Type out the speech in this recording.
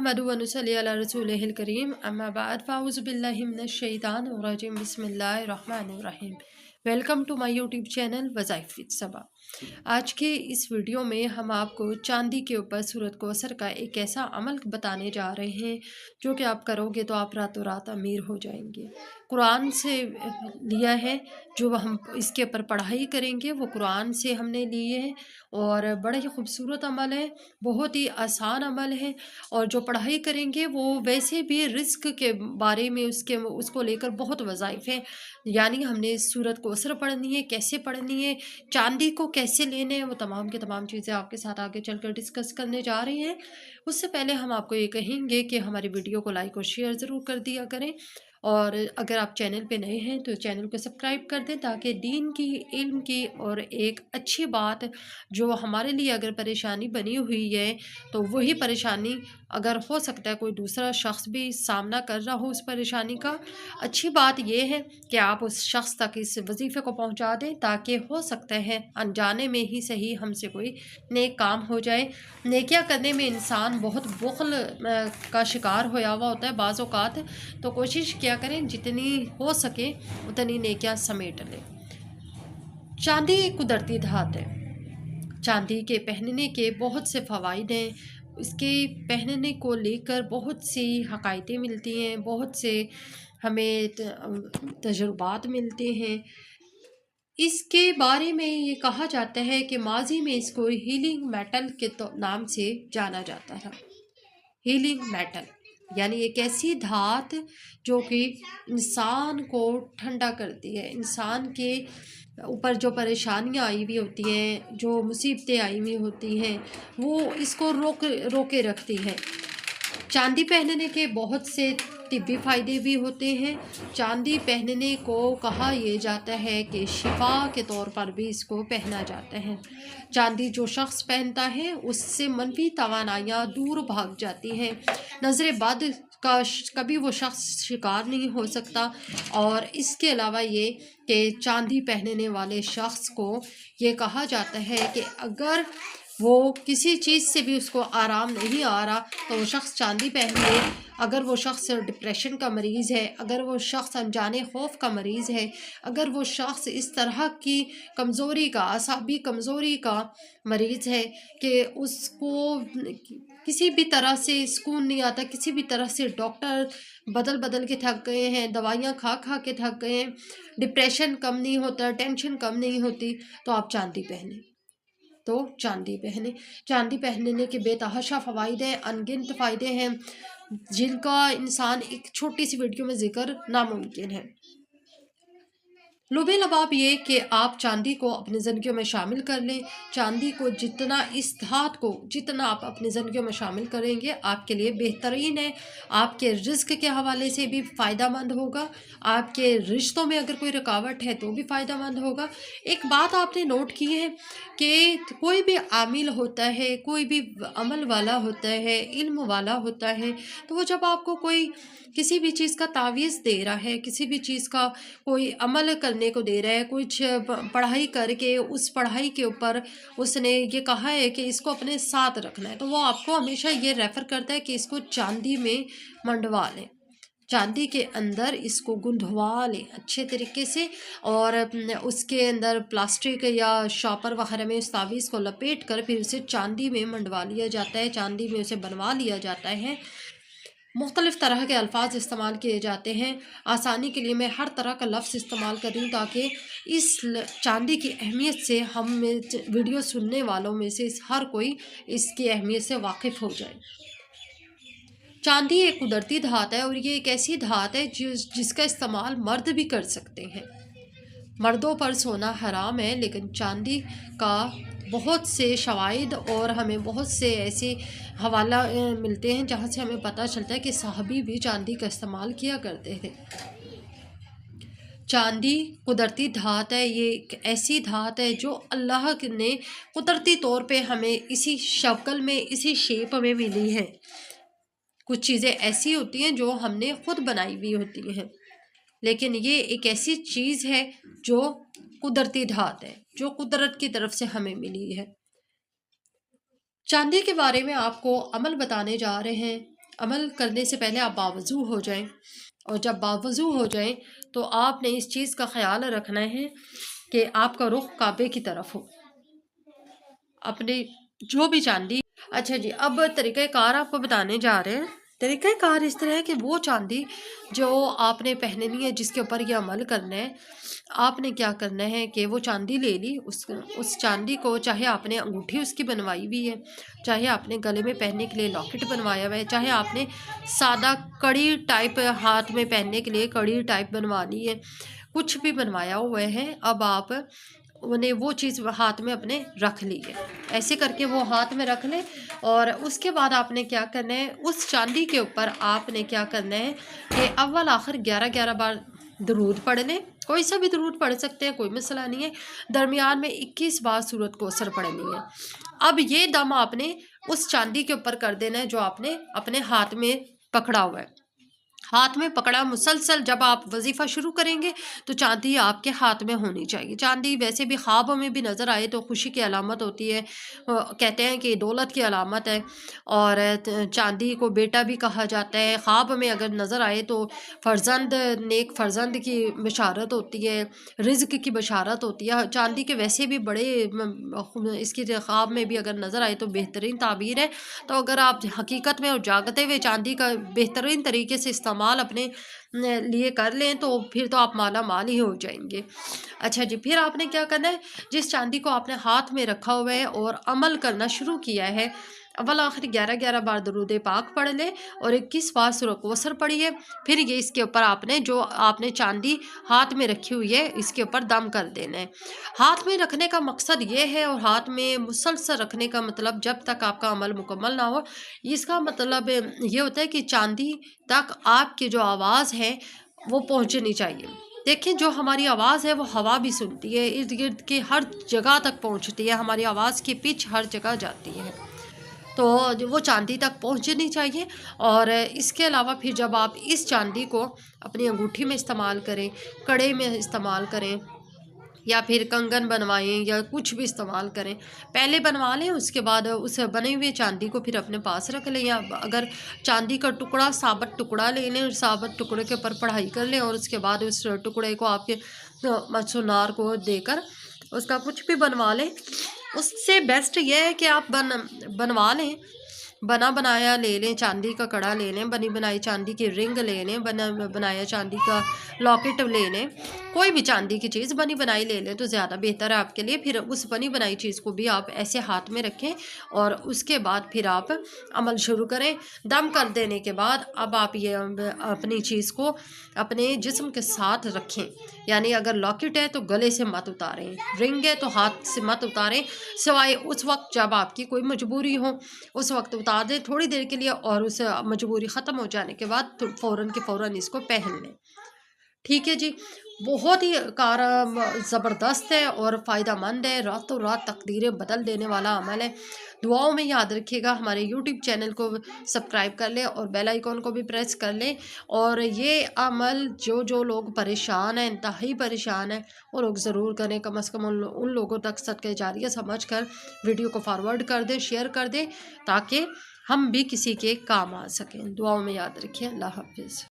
नहमदु व नुसल्ली अला रसूलिहिल करीम अम्मा बाद फ़ाऊज़ु बिल्लाहि मिनश शैतानिर रजीम बिस्मिल्लाहिर रहमानिर रहीम। Welcome to my YouTube channel वज़ाइफ विद सबा। आज के इस वीडियो में हम आपको चांदी के ऊपर सूरत कौसर का एक ऐसा अमल बताने जा रहे हैं जो कि आप करोगे तो आप रातों रात अमीर हो जाएंगे। कुरान से लिया है, जो हम इसके ऊपर पढ़ाई करेंगे वो कुरान से हमने लिए हैं और बड़ा ही खूबसूरत अमल है, बहुत ही आसान अमल है। और जो पढ़ाई करेंगे वो वैसे भी रिस्क के बारे में उसको लेकर बहुत वज़ाइफ हैं। यानी हमने सूरत कौसर पढ़नी है, कैसे पढ़नी है, चांदी को कैसे लेने हैं, वो तमाम की तमाम चीज़ें आपके साथ आगे चलकर डिस्कस करने जा रहे हैं। उससे पहले हम आपको ये कहेंगे कि हमारी वीडियो को लाइक और शेयर ज़रूर कर दिया करें, और अगर आप चैनल पे नए हैं तो चैनल को सब्सक्राइब कर दें ताकि दीन की, इल्म की और एक अच्छी बात जो हमारे लिए अगर परेशानी बनी हुई है तो वही परेशानी अगर हो सकता है कोई दूसरा शख्स भी सामना कर रहा हो उस परेशानी का, अच्छी बात यह है कि आप उस शख्स तक इस वजीफ़े को पहुंचा दें ताकि हो सकता है अनजाने में ही सही हमसे कोई नेक काम हो जाए। नेकियां करने में इंसान बहुत बुख़्ल का शिकार होया हुआ होता है बाज़ औक़ात, तो कोशिश किया करें जितनी हो सके उतनी नेकियां समेट लें। चांदी एक कुदरती धात है। चांदी के पहनने के बहुत से फ़वाइद हैं, इसके पहनने को लेकर बहुत सी हकायतें मिलती हैं, बहुत से हमें तजुर्बात मिलते हैं। इसके बारे में ये कहा जाता है कि माजी में इसको हीलिंग मेटल के नाम से जाना जाता था। हीलिंग मेटल यानी एक ऐसी धात जो कि इंसान को ठंडा करती है, इंसान के ऊपर जो परेशानियां आई हुई होती हैं, जो मुसीबतें आई हुई होती हैं, वो इसको रोके रखती है। चांदी पहनने के बहुत से तिब्बी फ़ायदे भी होते हैं। चांदी पहनने को कहा यह जाता है कि शिफा के तौर पर भी इसको पहना जाता है। चांदी जो शख्स पहनता है उससे मनफी तवानाइयाँ दूर भाग जाती हैं, नज़र बद का कभी वो शख्स शिकार नहीं हो सकता। और इसके अलावा ये कि चांदी पहनने वाले शख्स को ये कहा जाता है कि अगर वो किसी चीज़ से भी उसको आराम नहीं आ रहा तो वो शख्स चांदी पहन ले। अगर वो शख्स डिप्रेशन का मरीज़ है, अगर वो शख्स अनजाने खौफ का मरीज़ है, अगर वो शख्स इस तरह की कमज़ोरी का, असाबी कमज़ोरी का मरीज़ है कि उसको किसी भी तरह से सुकून नहीं आता, किसी भी तरह से डॉक्टर बदल बदल के थक गए हैं, दवाइयाँ खा खा के थक गए हैं, डिप्रेशन कम नहीं होता, टेंशन कम नहीं होती, तो आप चांदी पहने। तो चांदी पहने। चांदी पहनने के बेतहाशा फ़वाइद हैं, अनगिनत फ़ायदे हैं जिनका इंसान एक छोटी सी वीडियो में ज़िक्र नामुमकिन है। लुबे लबाब ये कि आप चांदी को अपनी ज़िंदगियों में शामिल कर लें। चांदी को जितना, इस धात को जितना आप अपनी ज़िंदगियों में शामिल करेंगे आपके लिए बेहतरीन है। आपके रिज़्क के हवाले से भी फ़ायदेमंद होगा, आपके रिश्तों में अगर कोई रुकावट है तो भी फ़ायदेमंद होगा। एक बात आपने नोट की है कि कोई भी आमिल होता है, कोई भी अमल वाला होता है, इल्म वाला होता है, तो वो जब आपको कोई किसी भी चीज़ का तावीज़ दे रहा है, किसी भी चीज़ का कोई अमल करने को दे रहा है, कुछ पढ़ाई करके उस पढ़ाई के ऊपर उसने ये कहा है कि इसको अपने साथ रखना है, तो वो आपको हमेशा ये रेफ़र करता है कि इसको चांदी में मंडवा लें, चांदी के अंदर इसको गुंदवा लें अच्छे तरीके से, और उसके अंदर प्लास्टिक या शॉपर वगैरह में उस तावीज़ को लपेट कर फिर उसे चांदी में मंडवा लिया जाता है, चांदी में उसे बनवा लिया जाता है। मुख्तलिफ़ तरह के अल्फाज इस्तेमाल किए जाते हैं। आसानी के लिए मैं हर तरह का लफ्ज़ इस्तेमाल कर रही हूँ ताकि इस चांदी की अहमियत से हम वीडियो सुनने वालों में से हर कोई इसकी अहमियत से वाकिफ़ हो जाए। चांदी एक कुदरती धात है और ये एक ऐसी धात है जिसका इस्तेमाल मर्द भी कर सकते हैं। मर्दों पर सोना हराम है, लेकिन चांदी का बहुत से शवाहिद और हमें बहुत से ऐसे हवाला मिलते हैं जहाँ से हमें पता चलता है कि सहाबी भी चांदी का इस्तेमाल किया करते थे। चांदी कुदरती धात है, ये एक ऐसी धात है जो अल्लाह ने कुदरती तौर पे हमें इसी शक्ल में, इसी शेप में मिली है। कुछ चीज़ें ऐसी होती हैं जो हमने खुद बनाई हुई होती हैं, लेकिन ये एक ऐसी चीज़ है जो कुदरती धात है, जो कुदरत की तरफ से हमें मिली है। चांदी के बारे में आपको अमल बताने जा रहे हैं। عمل کرنے سے پہلے آپ باوضو ہو جائیں، اور جب باوضو ہو جائیں تو آپ نے اس چیز کا خیال رکھنا ہے کہ آپ کا رخ کعبے کی طرف ہو، اپنے جو بھی چاندی۔ اچھا جی، اب طریقہ کار آپ کو بتانے جا رہے ہیں۔ طریقہ کار اس طرح ہے کہ وہ چاندی جو آپ نے پہننی ہے، جس کے اوپر یہ عمل کرنا ہے، آپ نے کیا کرنا ہے کہ وہ چاندی لے لی، اس چاندی کو، چاہے آپ نے انگوٹھی اس کی بنوائی ہوئی ہے، چاہے آپ نے گلے میں پہننے کے لیے لاکٹ بنوایا ہوا ہے، چاہے آپ نے سادہ کڑی ٹائپ ہاتھ میں پہننے کے لیے کڑی ٹائپ بنوانی ہے، کچھ بھی بنوایا ہوا ہے، اب آپ انہیں وہ چیز ہاتھ میں اپنے رکھ لیے، ایسے کر کے وہ ہاتھ میں رکھ لیں۔ اور اس کے بعد آپ نے کیا کرنا ہے، اس چاندی کے اوپر آپ نے کیا کرنا ہے کہ اول آخر 11 بار درود پڑھ لیں، کوئی سا بھی درود پڑھ سکتے ہیں، کوئی مسئلہ نہیں ہے، درمیان میں 21 بار سورۃ کوثر پڑھنی ہے۔ اب یہ دم آپ نے اس چاندی کے اوپر کر دینا ہے جو آپ نے اپنے ہاتھ میں پکڑا ہوا ہے، ہاتھ میں پکڑا مسلسل۔ جب آپ وظیفہ شروع کریں گے تو چاندی آپ کے ہاتھ میں ہونی چاہیے۔ چاندی ویسے بھی خوابوں میں بھی نظر آئے تو خوشی کی علامت ہوتی ہے، کہتے ہیں کہ دولت کی علامت ہے، اور چاندی کو بیٹا بھی کہا جاتا ہے۔ خواب میں اگر نظر آئے تو فرزند، نیک فرزند کی بشارت ہوتی ہے، رزق کی بشارت ہوتی ہے۔ چاندی کے ویسے بھی بڑے اس کی خواب میں بھی اگر نظر آئے تو بہترین تعبیر ہے۔ تو اگر آپ حقیقت میں اور جاگتے ہوئے چاندی کا بہترین طریقے سے استعمال اپنے لیے کر لیں تو پھر تو آپ مالا مال ہی ہو جائیں گے۔ اچھا جی، پھر آپ نے کیا کرنا ہے، جس چاندی کو آپ نے ہاتھ میں رکھا ہوا ہے اور عمل کرنا شروع کیا ہے، اول آخر 11 بار درود پاک پڑھ لے اور 21 بار سورۃ کوثر پڑھیے۔ پھر یہ اس کے اوپر آپ نے جو آپ نے چاندی ہاتھ میں رکھی ہوئی ہے اس کے اوپر دم کر دینا ہے۔ ہاتھ میں رکھنے کا مقصد یہ ہے، اور ہاتھ میں مسلسل رکھنے کا مطلب جب تک آپ کا عمل مکمل نہ ہو، اس کا مطلب یہ ہوتا ہے کہ چاندی تک آپ کی جو آواز ہے وہ پہنچنی چاہیے۔ دیکھیں، جو ہماری آواز ہے وہ ہوا بھی سنتی ہے، ارد گرد کے ہر جگہ تک پہنچتی ہے، ہماری آواز کی پچ ہر جگہ جاتی ہے، تو وہ چاندی تک پہنچنی چاہیے۔ اور اس کے علاوہ پھر جب آپ اس چاندی کو اپنی انگوٹھی میں استعمال کریں، کڑے میں استعمال کریں، یا پھر کنگن بنوائیں، یا کچھ بھی استعمال کریں، پہلے بنوا لیں، اس کے بعد اس بنے ہوئے چاندی کو پھر اپنے پاس رکھ لیں، یا اگر چاندی کا ٹکڑا، ثابت ٹکڑا لے لیں اور ثابت ٹکڑے کے اوپر پڑھائی کر لیں، اور اس کے بعد اس ٹکڑے کو آپ کے سنار کو دے کر اس کا کچھ بھی بنوا لیں۔ اس سے بیسٹ یہ ہے کہ آپ بنوا لیں، بنا بنایا لے لیں، چاندی کا کڑا لے لیں، بنی بنائی چاندی کی رنگ لے لیں، بنایا چاندی کا لاکٹ لے لیں، کوئی بھی چاندی کی چیز بنی بنائی لے لیں تو زیادہ بہتر ہے آپ کے لیے۔ پھر اس بنی بنائی چیز کو بھی آپ ایسے ہاتھ میں رکھیں، اور اس کے بعد پھر آپ عمل شروع کریں۔ دم کر دینے کے بعد اب آپ یہ اپنی چیز کو اپنے جسم کے ساتھ رکھیں، یعنی اگر لاکٹ ہے تو گلے سے مت اتاریں، رنگ ہے تو ہاتھ سے مت اتاریں، سوائے اس وقت جب آپ کی کوئی مجبوری ہو، اس وقت اتار دیں تھوڑی دیر کے لیے، اور اس مجبوری ختم ہو جانے کے بعد فوراً کے فوراً اس کو پہن لیں۔ ٹھیک ہے جی، بہت ہی زبردست ہے اور فائدہ مند ہے، راتوں رات تقدیریں بدل دینے والا عمل ہے۔ دعاؤں میں یاد رکھیے گا، ہمارے یوٹیوب چینل کو سبسکرائب کر لیں اور بیل آئیکن کو بھی پریس کر لیں۔ اور یہ عمل جو لوگ پریشان ہیں، انتہائی پریشان ہیں، وہ لوگ ضرور کریں، کم از کم ان لوگوں تک صدقہ جاریہ سمجھ کر ویڈیو کو فارورڈ کر دیں، شیئر کر دیں، تاکہ ہم بھی کسی کے کام آ سکیں۔ دعاؤں میں یاد رکھیں۔ اللہ حافظ۔